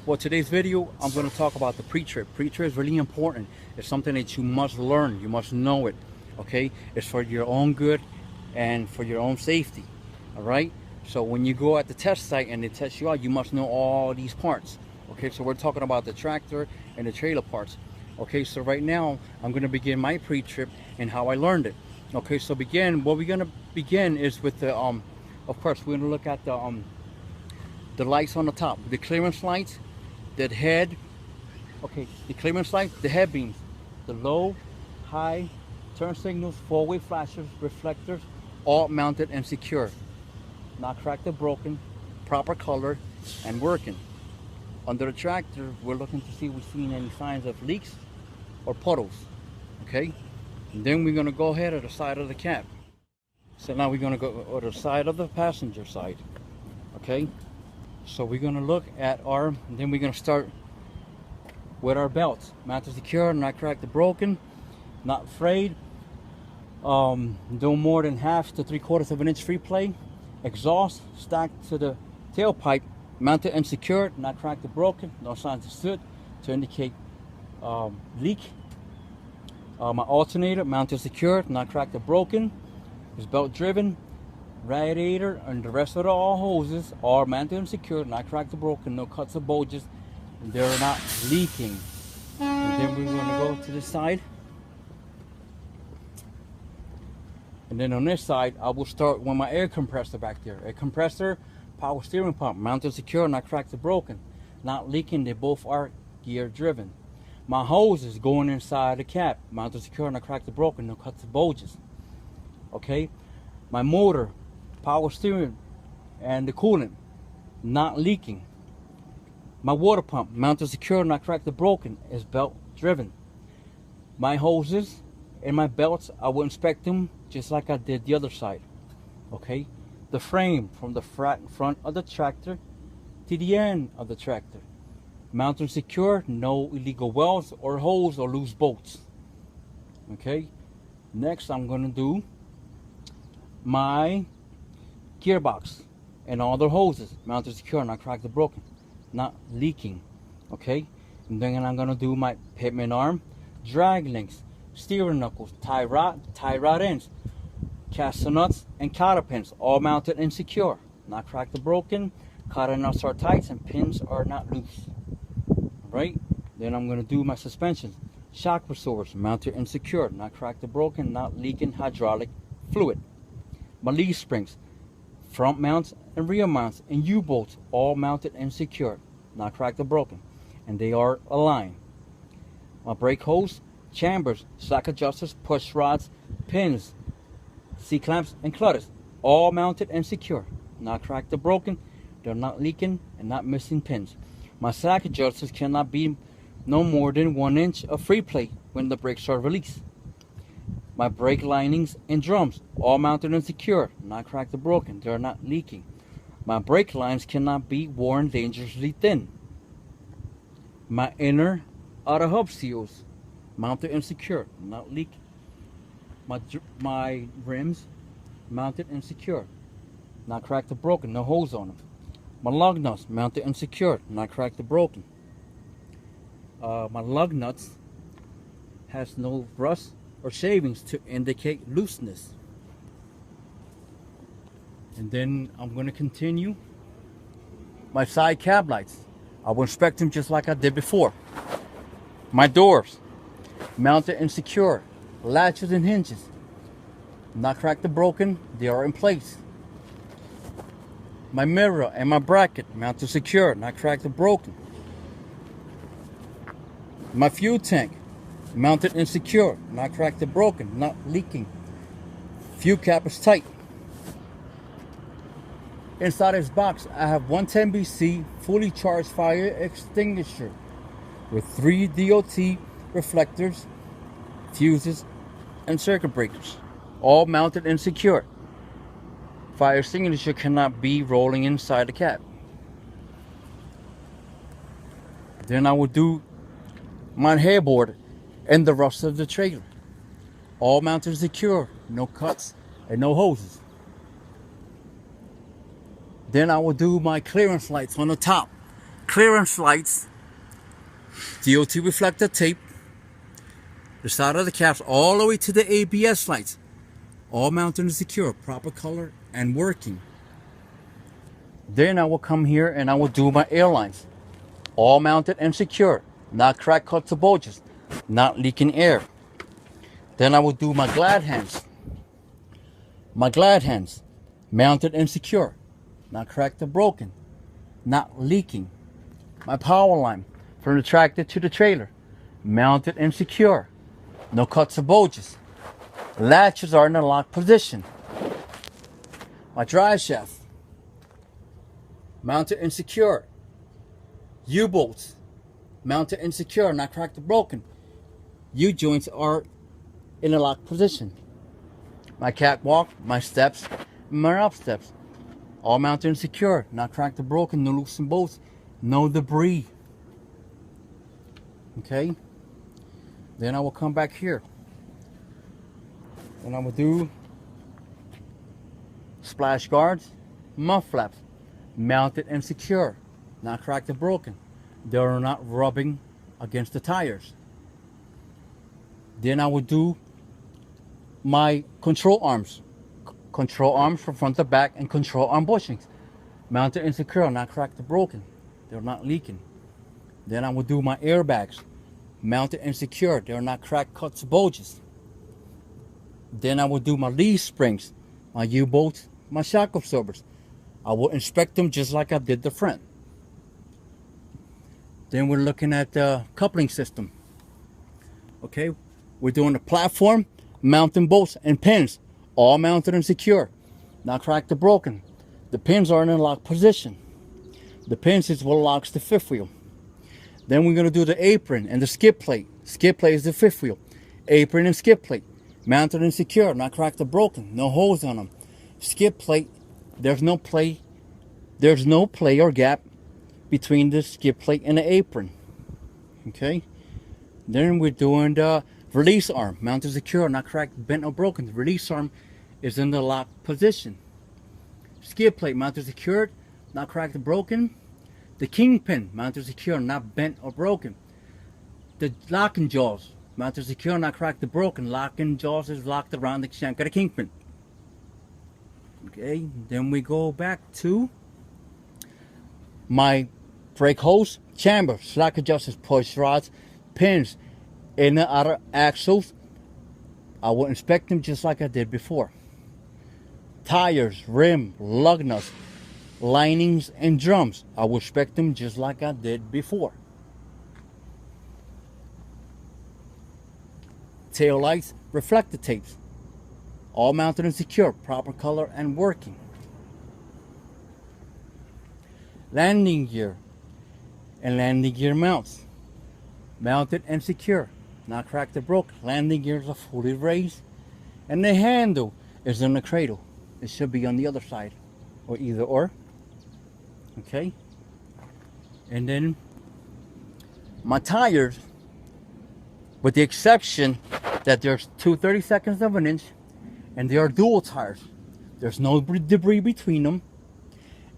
Well, today's video, I'm going to talk about the pre-trip. Pre-trip is really important. It's something that you must learn. You must know it, okay? It's for your own good and for your own safety, all right? So when you go at the test site and they test you out, you must know all these parts, okay? So we're talking about the tractor and the trailer parts, okay? So right now, I'm going to begin my pre-trip and how I learned it, okay? So what we're going to begin is with the, of course, we're going to look at the lights on the top, the clearance lights, the head, okay, the clearance lights, the head beams, the low, high, turn signals, four-way flashers, reflectors, all mounted and secure, not cracked or broken, proper color, and working. Under the tractor, we're looking to see if we've seen any signs of leaks or puddles, okay? And then we're gonna go ahead to the side of the cab. So now we're gonna go to the side of the passenger side, okay? So we're gonna look at then we're gonna start with our belts. Mounted secure, not cracked or broken, not frayed, no more than half to 3/4 of an inch free play. Exhaust stacked to the tailpipe, mounted and secured, not cracked or broken, no signs of soot to indicate leak. My alternator, mounted secured, not cracked or broken, is belt driven. Radiator and the rest of all hoses are mounted and secured, not cracked or broken, no cuts or bulges, and they're not leaking. And then we're going to go to the side. And then on this side, I will start with my air compressor back there. Air compressor, power steering pump, mounted secure, not cracked or broken, not leaking, they both are gear driven. My hoses going inside the cab, mounted secure, not cracked or broken, no cuts or bulges. Okay, my motor, power steering, and the coolant, not leaking. My water pump, mounted secure, not cracked or broken, is belt driven. My hoses and my belts, I will inspect them just like I did the other side. Okay, the frame from the front of the tractor to the end of the tractor, mounted secure, no illegal welds or holes or loose bolts. Okay, next I'm going to do my gearbox and all the hoses, mounted secure, not cracked or broken, not leaking. Okay, and then I'm going to do my pitman arm, drag links, steering knuckles, tie rod ends, caster nuts, and cotter pins, all mounted and secure, not cracked or broken. Cotter nuts are tight and pins are not loose. Right, then I'm going to do my suspensions, shock absorbers, mounted and secure, not cracked or broken, not leaking hydraulic fluid. My leaf springs, front mounts and rear mounts, and U-bolts, all mounted and secured, not cracked or broken, and they are aligned. My brake hose, chambers, slack adjusters, push rods, pins, C-clamps, and clutters, all mounted and secure, not cracked or broken, they're not leaking and not missing pins. My slack adjusters cannot be no more than 1 inch of free play when the brakes are released. My brake linings and drums, all mounted and secure, not cracked or broken, they are not leaking. My brake lines cannot be worn dangerously thin. My inner outer hub seals, mounted and secure, not leaking. My rims, mounted and secure, not cracked or broken, no holes on them. My lug nuts, mounted and secure, not cracked or broken. My lug nuts has no rust or shavings to indicate looseness. And then I'm going to continue my side cab lights. I will inspect them just like I did before. My doors, mounted and secure, latches and hinges, not cracked or broken, they are in place. My mirror and my bracket, mounted secure, not cracked or broken. My fuel tank, mounted and secure, not cracked or broken, not leaking. Fuel cap is tight. Inside this box, I have 110 BC fully charged fire extinguisher with 3 DOT reflectors, fuses, and circuit breakers, all mounted and secure. Fire extinguisher cannot be rolling inside the cab. Then I will do my headboard and the rest of the trailer, all mounted secure, no cuts and no hoses. Then I will do my clearance lights on the top, clearance lights, DOT reflector tape, the side of the caps all the way to the ABS lights, all mounted and secure, proper color and working. Then I will come here and I will do my airlines, all mounted and secure, not crack, cuts or bulges, not leaking air. Then I will do my glad hands. My glad hands, mounted and secure, not cracked or broken, not leaking. My power line from the tractor to the trailer, mounted and secure, no cuts or bulges. Latches are in the locked position. My drive shaft, mounted and secure. U-bolts, mounted and secure, not cracked or broken. U-joints are in a locked position. My catwalk, my steps, my up steps, all mounted and secure, not cracked or broken, no loosened bolts, no debris. Okay? Then I will come back here. And I will do splash guards, muff flaps, mounted and secure, not cracked or broken. They are not rubbing against the tires. Then I will do my control arms from front to back, and control arm bushings, mounted and secure, not cracked or broken. They're not leaking. Then I will do my airbags, mounted and secure. They're not cracked, cuts, bulges. Then I will do my leaf springs, my U-bolts, my shock absorbers. I will inspect them just like I did the front. Then we're looking at the coupling system. Okay, we're doing the platform, mounting bolts and pins, all mounted and secure, not cracked or broken. The pins are in a locked position. The pins is what locks the fifth wheel. Then we're going to do the apron and the skid plate. Skid plate is the fifth wheel. Apron and skid plate, mounted and secure, not cracked or broken, no holes on them. Skid plate, there's no play or gap between the skid plate and the apron. Okay. Then we're doing the release arm, mounted secure, not cracked, bent or broken. The release arm is in the locked position. Skid plate, mounted secured, not cracked or broken. The kingpin, mounted secure, not bent or broken. The locking jaws, mounted secure, not cracked or broken. Locking jaws is locked around the shank of the kingpin. Okay, then we go back to my brake hose, chamber, slack adjusters, push rods, pins, in and outer axles. I will inspect them just like I did before. Tires, rim, lug nuts, linings, and drums. I will inspect them just like I did before. Tail lights, reflector tapes, all mounted and secure, proper color and working. Landing gear and landing gear mounts, mounted and secure, not cracked or broke. Landing gears are fully raised, and the handle is in the cradle. It should be on the other side, or either or. Okay. And then my tires, with the exception that there's 2 32nds of an inch, and they are dual tires. There's no debris between them,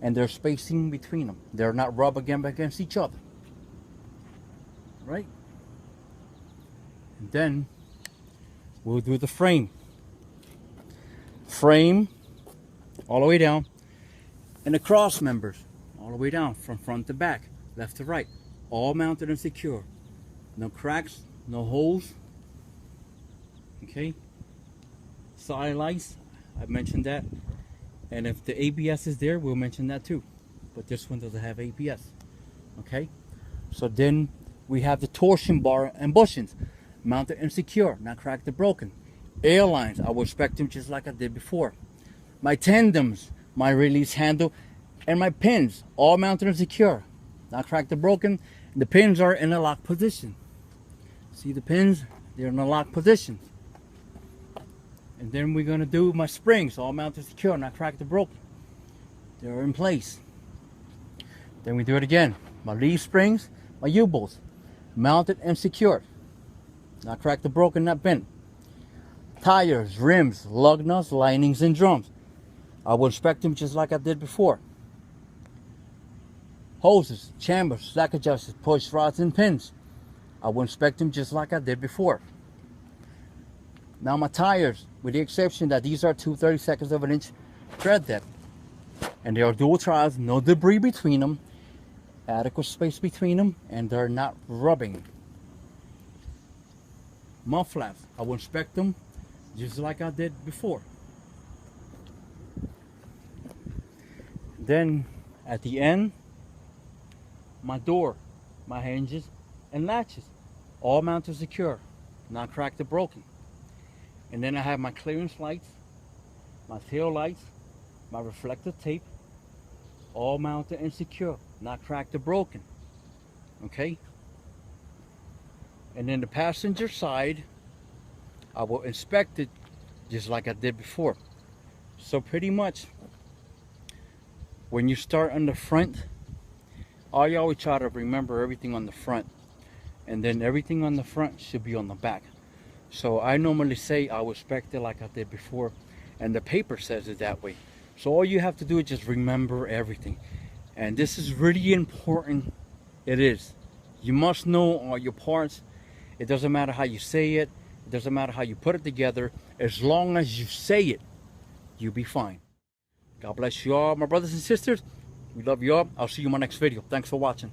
and there's spacing between them. They're not rubbing against each other. Right? And then we'll do the frame. Frame all the way down, and the cross members all the way down from front to back, left to right, all mounted and secure. No cracks, no holes. Okay. Side lights, I mentioned that. And if the ABS is there, we'll mention that too. But this one doesn't have ABS. Okay. So then we have the torsion bar and bushings, mounted and secure, not cracked or broken. Airlines, I will inspect them just like I did before. My tandems, my release handle, and my pins, all mounted and secure, not cracked or broken. The pins are in a locked position. See the pins? They're in a locked position. And then we're going to do my springs, all mounted secure, not cracked or broken. They're in place. Then we do it again. My leaf springs, my U-bolts, mounted and secured, not cracked or broken, not bent. Tires, rims, lug nuts, linings, and drums. I will inspect them just like I did before. hoses, chambers, slack adjusters, push rods, and pins. I will inspect them just like I did before. Now my tires, with the exception that these are 2/32 of an inch tread depth, and they are dual trials, no debris between them, adequate space between them, and they're not rubbing. Mud flaps, I will inspect them just like I did before. Then at the end, my door, my hinges and latches, all mounted secure, not cracked or broken. And then I have my clearance lights, my tail lights, my reflective tape, all mounted and secure, not cracked or broken. Okay? And then the passenger side, I will inspect it just like I did before. So pretty much, when you start on the front, I always try to remember everything on the front, and then everything on the front should be on the back. So I normally say I will inspect it like I did before, and the paper says it that way. So all you have to do is just remember everything. And this is really important. It is. You must know all your parts. It doesn't matter how you say it. It doesn't matter how you put it together. As long as you say it, you'll be fine. God bless you all, my brothers and sisters. We love you all. I'll see you in my next video. Thanks for watching.